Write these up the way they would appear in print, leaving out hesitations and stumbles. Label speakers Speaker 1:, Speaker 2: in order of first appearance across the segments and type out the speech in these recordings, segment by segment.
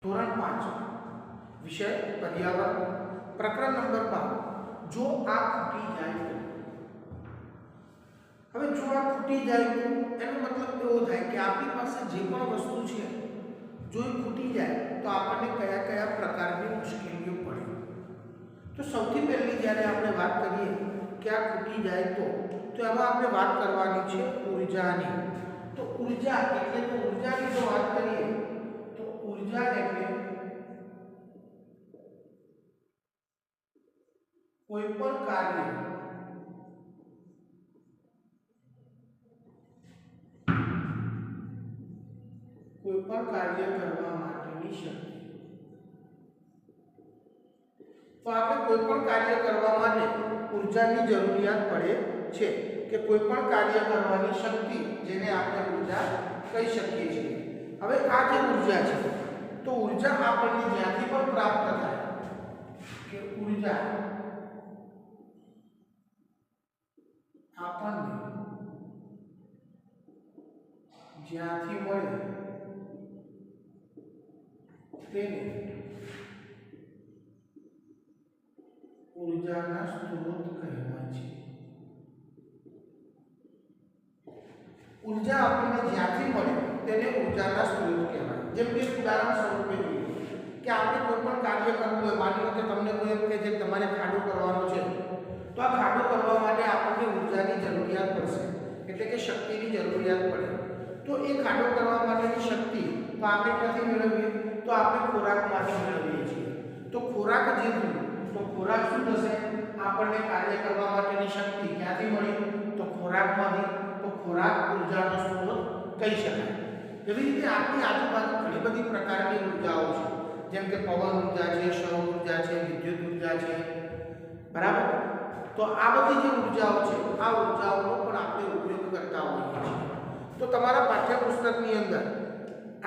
Speaker 1: ધોરણ 5 વિષય પર્યાવરણ પ્રકરણ નંબર 12 જો આ ખૂટી જાય તો। હવે જો આ ખૂટી જાય તો એનો મતલબ એવો થાય કે આપણી પાસે જે પણ વસ્તુ છે જો એ ખૂટી જાય તો આપણને કયા કયા પ્રકારની મુશ્કેલીઓ પડે। તો સૌથી પહેલી જ્યારે આપણે વાત કરીએ કે આ ખૂટી જાય તો એમાં આપણે વાત કરવાની છે ઊર્જાની। તો ઊર્જા એટલે કે ઊર્જાની જો વાત કરીએ તો ઊર્જા એટલે કોઈ પણ કાર્ય કરવા માટેની શક્તિ। તો આપણે કોઈ પણ કાર્ય કરવા માટે ઊર્જાની જરૂરિયાત પડે છે કે કોઈ પણ કાર્ય કરવાની શક્તિ જેને આપણે ઊર્જા કહી શકીએ છીએ। હવે આ જે ઊર્જા છે તો ઊર્જા આપણને જ્યાંથી પણ પ્રાપ્ત થાય કે ઊર્જા આપણને જ્યાંથી મળે તેને ઊર્જાના સ્ત્રોત કહેવાય છે। ઊર્જા આપણને જ્યાંથી મળે તેને ઊર્જાના સ્ત્રોત કહેવાય। જેમ કે ઉદાહરણ સ્વરૂપે જોઈએ કે આપણે કોઈ પણ કાર્ય કરવું હોય, માની લો કે તમને કોઈ એમ કહે છે કે તમારે ખાડો કરવાનો છે, તો આ ખાડો કરવા માટે આપણને ઊર્જાની જરૂરિયાત પડશે, એટલે કે શક્તિની જરૂરિયાત પડે। તો એ ખાડો કરવા માટેની શક્તિ તો આપણે ક્યાંથી મેળવીએ? તો આપણે ખોરાકમાંથી મેળવીએ છીએ। તો ખોરાક જે થયું તો ખોરાક શું થશે? આપણને કાર્ય કરવા માટેની શક્તિ ક્યાંથી મળી? તો ખોરાકમાંથી। તો ખોરાક ઊર્જાનો સ્ત્રોત કહી શકાય। એવી રીતે આપણી આજુબાજુ ઘણી બધી પ્રકારની ઊર્જાઓ છે, જેમ કે પવન ઊર્જા છે, સૌર ઊર્જા છે, વિદ્યુત ઊર્જા છે, બરાબર। તો આ બધી જે ઊર્જાઓ છે આ ઊર્જાઓનો પણ આપણે ઉપયોગ કરતા હોઈએ છીએ। તો તમારા પાઠ્યપુસ્તકની અંદર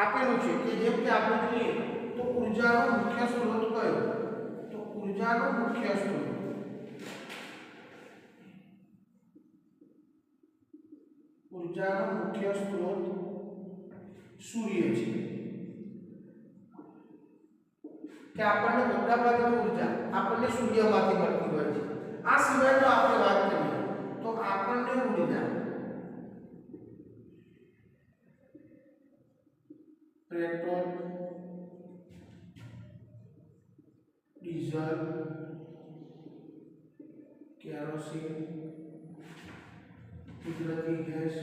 Speaker 1: આપેલું છે કે જેમ કે આપણે જોઈએ તો ઊર્જાનો મુખ્ય સ્ત્રોત કયો? તો ઊર્જાનો મુખ્ય સ્ત્રોત સૂર્ય છે, કે આપણને મોટાભાગની ઊર્જા આપણને સૂર્યમાંથી મળતી હોય છે। આ સિવાય જો આપણે વાત કરીએ તો આપણને ઊર્જા પેટ્રોલ, ડીઝલ, કેરોસીન, કુદરતી ગેસ,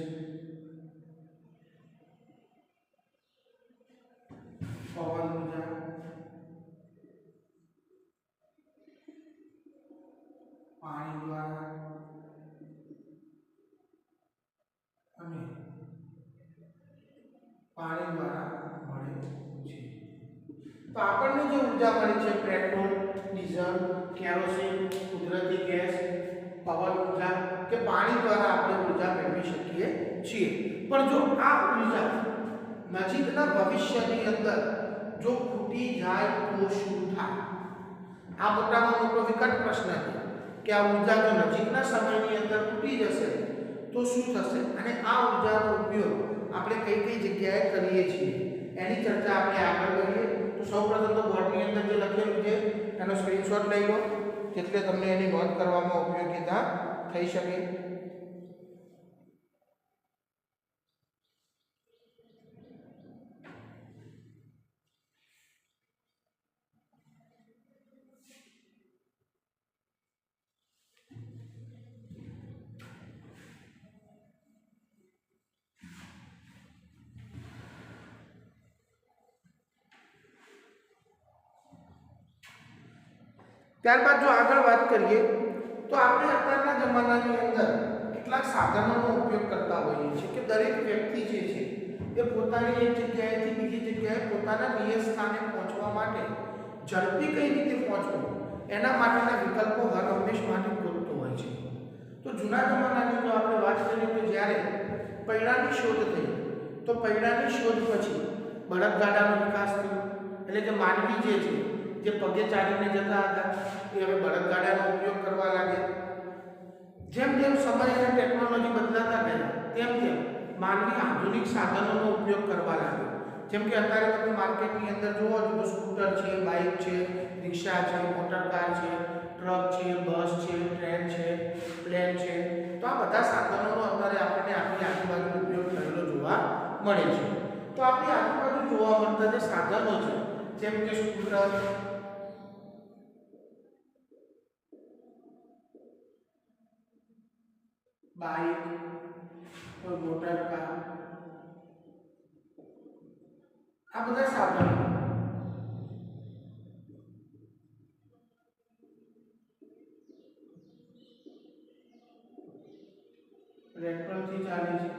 Speaker 1: પવન ઊર્જા, પાણી દ્વારા અને પાણી દ્વારા મળે છે। તો આપણને જે ઊર્જા મળે છે પેટ્રોલ, ડીઝલ, કેરોસીન, કુદરતી ગેસ, પવન ઊર્જા કે પાણી દ્વારા આપણે ઊર્જા મેળવી શકીએ છીએ। પણ જો આ ઊર્જા નજીકના ભવિષ્યની અંદર જો ખૂટી જાય તો શું થાય? આ મોટામાં મોટો વિકટ પ્રશ્ન છે કે આ ઊર્જા જો નજીકના સમયની અંદર ખૂટી જશે તો શું થશે, અને આ ઊર્જાનો ઉપયોગ આપણે કઈ કઈ જગ્યાએ કરીએ છીએ એની ચર્ચા આપણે આગળ કરીએ। તો સૌપ્રથમ તો બોર્ડની અંદર જે લખેલું છે એનો સ્ક્રીનશોટ લઈ લો, જેથી તમને એની નોંધ કરવામાં ઉપયોગીતા થઈ શકે। ત્યારબાદ જો આગળ વાત કરીએ તો આપણે અત્યારના જમાનાની અંદર કેટલાક સાધનોનો ઉપયોગ કરતા હોઈએ છીએ કે દરેક વ્યક્તિ જે છે એ પોતાની એક જગ્યાએથી બીજી જગ્યાએ પોતાના નિયત સ્થાને પહોંચવા માટે ઝડપી કઈ રીતે પહોંચવું એના માટેના વિકલ્પો હર હંમેશ માટે ગોતતો હોય છે। તો જૂના જમાનાની જો આપણે વાત કરીએ તો જ્યારે પૈડાની શોધ થઈ તો પૈડાની શોધ પછી બળદગાડાનો વિકાસ થયો, એટલે કે માનવી જે પગે ચાલીને જતા હતા એ હવે બળદગાડાનો ઉપયોગ કરવા લાગ્યા। જેમ જેમ સમય અને ટેકનોલોજી બદલાતા ગયા તેમ તેમ માનવી આધુનિક સાધનોનો ઉપયોગ કરવા લાગ્યો, જેમ કે અત્યારે તમે માર્કેટની અંદર જોવો છો તો સ્કૂટર છે, બાઇક છે, રિક્ષા છે, મોટર કાર છે, ટ્રક છે, બસ છે, ટ્રેન છે, પ્લેન છે, તો આ બધા સાધનોનો અત્યારે આપણને આપણી આજુબાજુ ઉપયોગ થયેલો જોવા મળે છે. તો આપણી આજુબાજુ જોવા મળતા જે સાધનો છે જેમ કે સ્કૂટર, બાઇક, કોઈ મોટર કાર, આ બધા સાધનો પેટ્રોલથી ચાલે છે,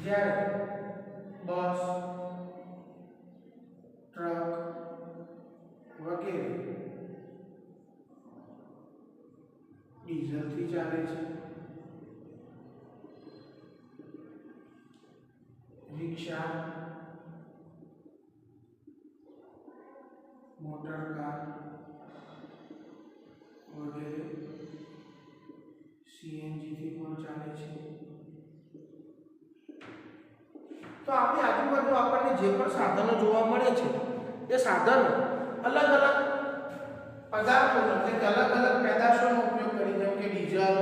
Speaker 1: જ્યારે બસ, ટ્રક વગેરે ડીઝલથી ચાલે છે. રિક્ષા, મોટર કાર વગેરે સીએનજી થી પણ ચાલે છે. તો આપણી આજુબાજુ આપણને જે પણ સાધનો જોવા મળે છે એ સાધનો અલગ અલગ પદાર્થોનો એટલે અલગ અલગ પેદાશોનો ઉપયોગ કરી જેમ કે ડીઝલ,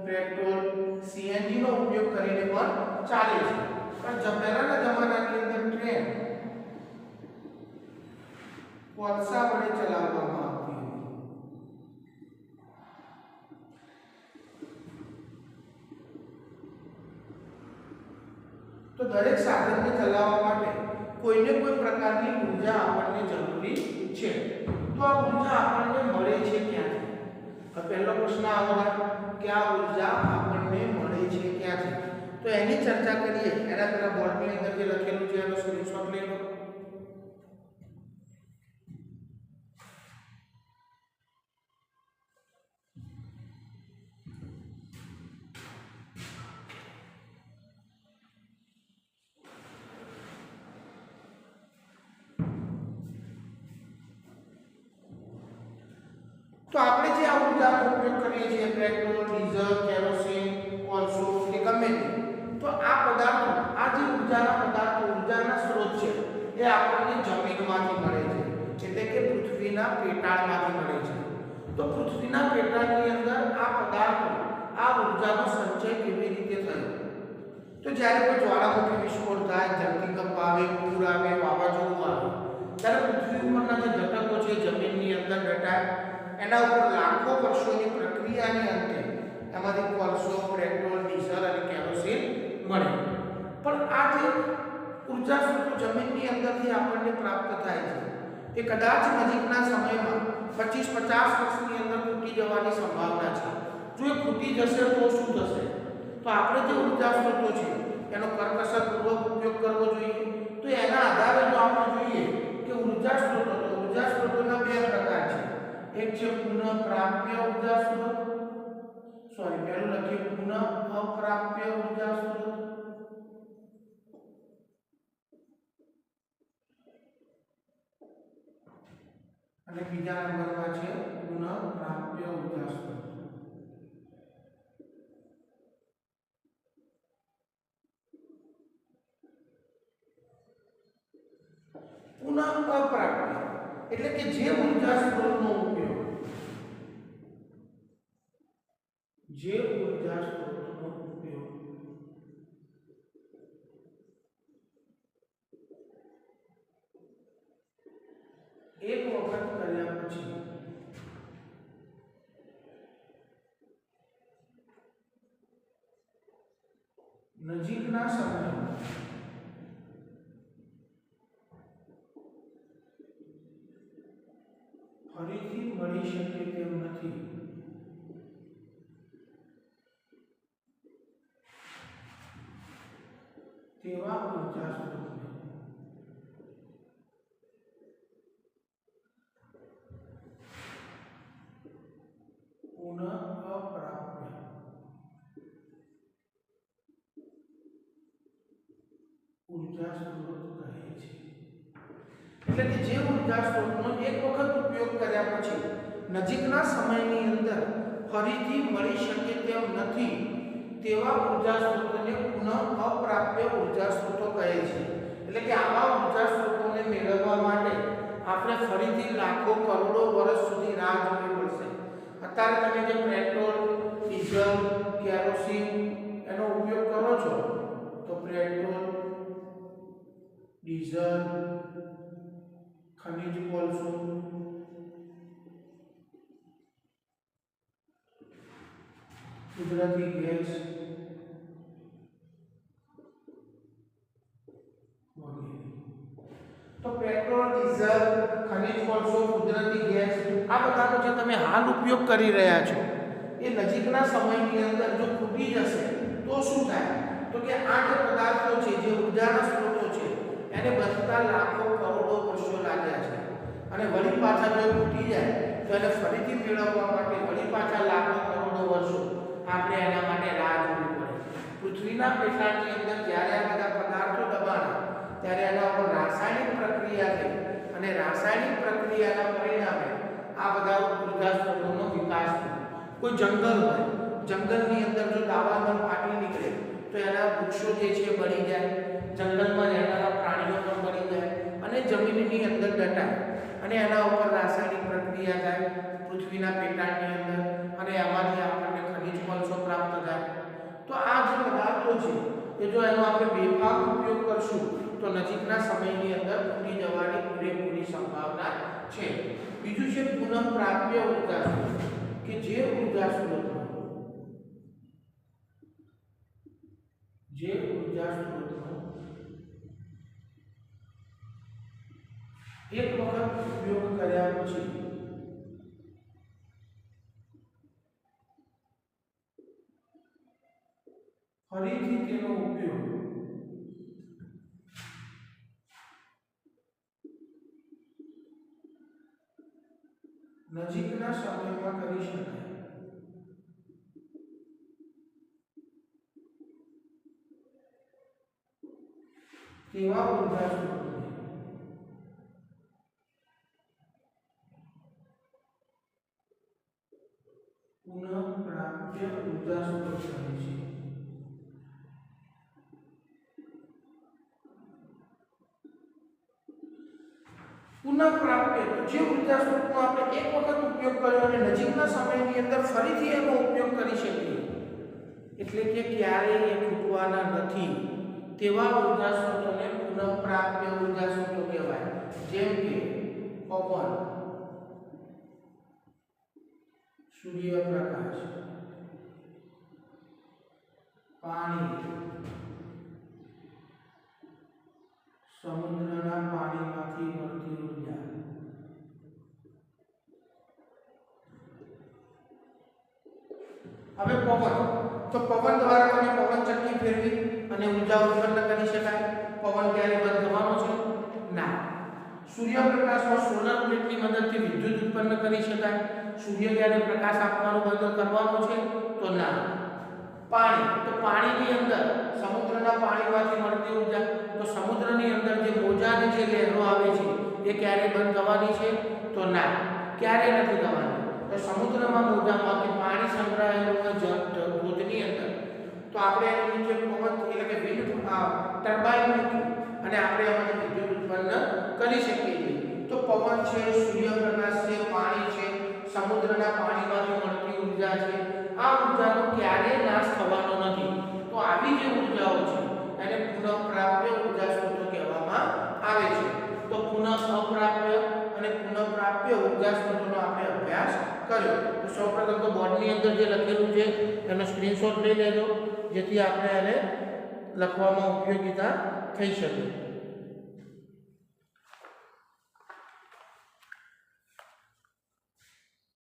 Speaker 1: પેટ્રોલ, સીએનજી નો ઉપયોગ કરીને પણ ચાલે છે. પણ પહેલાના જમાનાની અંદર ટ્રેન કોલસા વડે ચલાવવામાં આવતી હતી. તો દરેક સાધનને ચલાવવા માટે કોઈને કોઈ પ્રકારની ઊર્જા આપણને જરૂરી છે. તો આ ઊર્જા આપણને મળે છે ક્યાંથી? તો પહેલો પ્રશ્ન આવવાનો કે આ ઊર્જા આપણને મળે છે ક્યાંથી? તો એની ચર્ચા કરીએ એના પહેલા બોર્ડની અંદર જે લખેલું છે એનો સ્ક્રીનશોટ લઈ લો. તો આપણે જે આ ઊર્જાનો ઉપયોગ કરીએ છીએ પેટ્રોલ, ડીઝલ, કેરોસીન, કોલસો કે ગમે તે, તો આ પદાર્થો, આ જે ઊર્જાના પદાર્થો, ઊર્જાના સ્ત્રોત છે એ આપણને જમીનમાંથી મળે છે, એટલે કે પૃથ્વીના પેટાળમાંથી મળે છે. તો પૃથ્વીના પેટાળની અંદર આ પદાર્થો, આ ઊર્જાનો સંચય કેવી રીતે થયો? તો જ્યારે કોઈ જ્વાળામુખી વિસ્ફોટ થાય, ધરતીકંપ આવે, પૂર આવે, વાવાઝોડું આવે, ત્યારે પૃથ્વી ઉપરના જે ઘટકો છે જમીનની અંદર બેઠા એના ઉપર લાખો વર્ષોની પ્રક્રિયાને અંતે એમાંથી કોલસો, પેટ્રોલ, ડીઝલ અને કેરોસીન મળે. પણ આ જે ઊર્જા સ્ત્રોતો જમીનની અંદરથી આપણને પ્રાપ્ત થાય છે એ કદાચ નજીકના સમયમાં 25-50 વર્ષની અંદર ખૂટી જવાની સંભાવના છે. જો એ ખૂટી જશે તો શું થશે? તો આપણે જે ઊર્જા સ્ત્રોતો છે એનો કરકસરપૂર્વક ઉપયોગ કરવો જોઈએ. તો એના આધારે જો આપણે જોઈએ કે ઊર્જા સ્ત્રોતોના બે પ્રકાર છે. એક છે પુનઃપ્રાપ્ય ઊર્જા સ્ત્રોત, પહેલું લખીએ પુનઃઅપ્રાપ્ય ઊર્જા સ્ત્રોત, અને બીજા નંબરમાં છે પુનઃપ્રાપ્ય ઊર્જા સ્ત્રોત. પુનઃઅપ્રાપ્ય એટલે કે જે ઊર્જા સ્ત્રોતનો ઉપયોગ એક વખત કર્યા પછી નજીકના સમયમાં ફરીથી મળી શકે તેમ નથી, તેવા ઊર્જા સ્ત્રોતને પુનઃઅપ્રાપ્ય ઊર્જા સ્ત્રોત કહે છે. એટલે કે જે ઊર્જા સ્ત્રોતનો એક વખત ઉપયોગ કર્યા પછી નજીકના સમયની અંદર ફરીથી મળી શકે તેમ નથી તેવા ઉર્જા સ્ત્રોતોને પુનઃ અપ્રાપ્ય ઉર્જા સ્ત્રોતો કહે છે. એટલે કે આવા ઉર્જા સ્ત્રોતોને મેળવવા માટે આપણે ફરીથી લાખો કરોડો વર્ષ સુધી રાહ જોવી પડશે. અત્યારે તમે જે પેટ્રોલ, ડીઝલ, કેરોસીન એનો ઉપયોગ કરો છો, તો પેટ્રોલ, ડીઝલ, ખનિજ કોલસો, કુદરતી ગેસ વગેરે. તો પેટ્રોલ, ડીઝલ, ખનિજ કોલસો, કુદરતી ગેસ આ બધાનો જે તમે હાલ ઉપયોગ કરી રહ્યા છો એ નજીકના સમયની અંદર જો ખૂટી જશે તો શું થાય? તો કે આ જે પદાર્થો છે, જે ઉર્જાના સ્ત્રોતો છે, એને બચતા લાખો કરોડો વર્ષો લાગ્યા છે. અને વળી પાછા જો ખૂટી જાય તો એને ફરીથી મેળવવા માટે વળી પાછા લાખો કરોડો વર્ષો આપણે એના માટે રાહ જોવી પડે. પૃથ્વીના પેટાળની અંદર જ્યારે આ બધા પદાર્થો દબાણા ત્યારે એના ઉપર રાસાયણિક પ્રક્રિયા થઈ અને રાસાયણિક પ્રક્રિયાના પરિણામે આ બધા ઉર્જા સ્ત્રોતોનો વિકાસ થયો. કોઈ જંગલ હોય, જંગલની અંદર જો દાવાનળ ફાટી નીકળે તો એના વૃક્ષો જે છે બળી જાય, જંગલમાં રહેનારા પ્રાણીઓ પણ બળી જાય અને જમીનની અંદર દટાય અને એના ઉપર રાસાયણિક પ્રક્રિયા થાય પૃથ્વીના પેટાળની અંદર અને એમાંથી આપણને ખનિજ કોલસો પ્રાપ્ત થાય. તો આ જે પદાર્થો છે કે જો એનો આપણે બેફામ ઉપયોગ કરશું તો નજીકના સમયની અંદર ખૂટી જવાની પૂરેપૂરી સંભાવના છે. બીજું છે પુનઃપ્રાપ્ય ઉર્જા સ્ત્રોત, કે જે ઉર્જા સ્ત્રોતો એક વખત ઉપયોગ કર્યા પછી ફરીથી તેનો ઉપયોગ નજીકના સમયમાં કરી શકાય તેવા ઉર્જા સ્ત્રોતોને પુનઃપ્રાપ્ય ઉર્જા સ્ત્રોત કહે છે. પુનઃપ્રાપ્ય જે ઉર્જા સ્ત્રોતનો આપણે એક વખત ઉપયોગ કર્યો અને નજીકના સમયની અંદર ફરીથી એનો ઉપયોગ કરી શકીએ, એટલે કે ક્યારેય એ ખૂટવાના નથી તેવા ઉર્જા સ્ત્રોતોને પુનઃપ્રાપ્ય ઉર્જા સ્ત્રોતો કહેવાય. જેમ કે પવન, સૂર્યપ્રકાશ, પાણી, સમુદ્રના પાણીમાંથી મળતી ઉર્જા, હવે પવન, તો પવન દ્વારા તમે પવન ચક્કી ફેરવી અને ઉર્જા ઉત્પન્ન કરી શકાય. પવન ક્યારે બંધ થવાનો છે? ના. સૂર્યપ્રકાશમાં સોલર પ્લેટની મદદથી વિદ્યુત ઉત્પન્ન કરી શકાય. સૂર્ય ક્યારે પ્રકાશ આપવાનું બંધ કરવાનો છે? તો ના. પાણી, તો પાણીની અંદર સમુદ્રના પાણીમાંથી મળતી ઉર્જા, તો સમુદ્રની અંદર જે મોજાની જે લહેરો આવે છે એ ક્યારે બંધ થવાની છે? તો ના. ક્યારે નથી થવાની? તો સમુદ્રમાં મોજામાં કે પાણી સંગ્રહાયેલું હોય ધોધની અંદર, તો આપણે એની નીચે પવન એટલે કે વિન્ડ ટર્બાઇન મૂકી અને આપણે એમાંથી વિદ્યુત ઉત્પન્ન કરી શકીએ છીએ. તો પવન છે, સૂર્યપ્રકાશ છે, પાણી છે, સમુદ્રના પાણીમાંથી મળતી ઉર્જા છે, આ ઉર્જાનો ક્યારેય નાશ થવાનો નથી. તો આવી જે ઉર્જાઓ છે એને પુનઃપ્રાપ્ય ઉર્જા સ્ત્રોતો કહેવામાં આવે છે. તો પુનઃઅપ્રાપ્ય અને પુનઃપ્રાપ્ય ઉર્જા સ્ત્રોતોનો આપણે અભ્યાસ કર્યો. તો સૌપ્રથમ તો બોર્ડની અંદર જે લખેલું છે એનો સ્ક્રીનશોટ લઈ લેજો જેથી આપણે એને લખવામાં ઉપયોગીતા થઈ શકે.